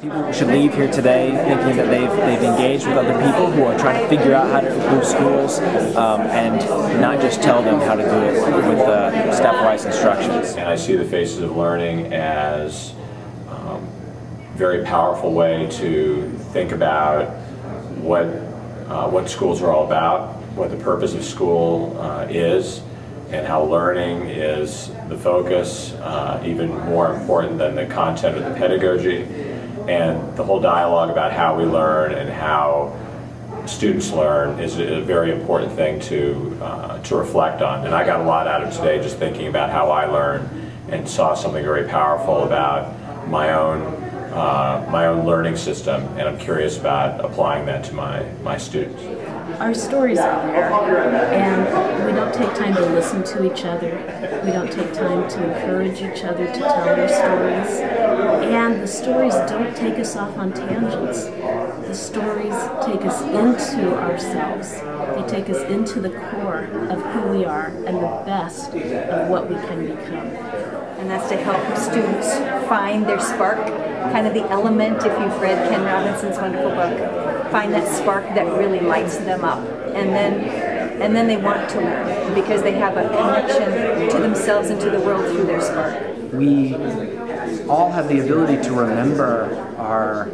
People should leave here today thinking that they've engaged with other people who are trying to figure out how to improve schools, and not just tell them how to do it with stepwise instructions. And I see the Faces of Learning as a very powerful way to think about what schools are all about, what the purpose of school is, and how learning is the focus, even more important than the content or the pedagogy, and the whole dialogue about how we learn and how students learn is a very important thing to reflect on. And I got a lot out of today just thinking about how I learn, and saw something very powerful about my own learning system, and I'm curious about applying that to my students. Our stories are there, and we don't take time to listen to each other. We don't take time to encourage each other to tell their stories. And the stories don't take us off on tangents. The stories take us into ourselves. They take us into the core of who we are and the best of what we can become. And that's to help students find their spark, kind of the element, if you've read Ken Robinson's wonderful book, find that spark that really lights them up. And then they want to learn because they have a connection to themselves and to the world through their spark. We all have the ability to remember our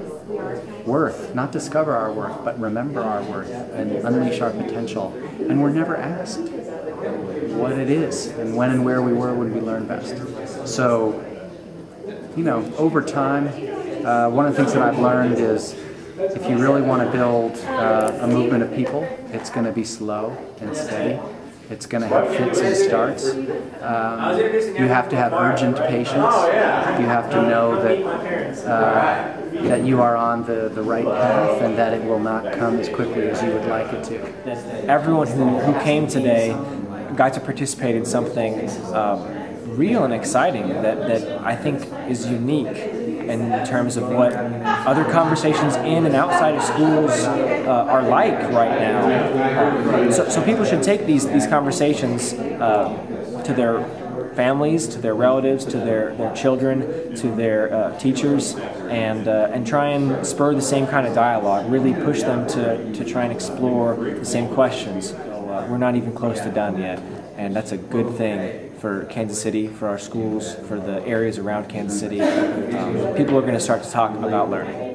worth, not discover our worth, but remember our worth and unleash our potential. And we're never asked what it is and when and where we were when we learned best. So, you know, over time, one of the things that I've learned is if you really want to build a movement of people, it's going to be slow and steady. It's going to have fits and starts. You have to have urgent patience. You have to know that you are on the right path, and that it will not come as quickly as you would like it to. Everyone who came today got to participate in something real and exciting that I think is unique in terms of what other conversations in and outside of schools are like right now. So people should take these conversations to their families, to their relatives, to their children, to their teachers, and try and spur the same kind of dialogue, really push them to try and explore the same questions. So, we're not even close to done yet, and that's a good thing for Kansas City, for our schools, for the areas around Kansas City. People are going to start to talk about learning.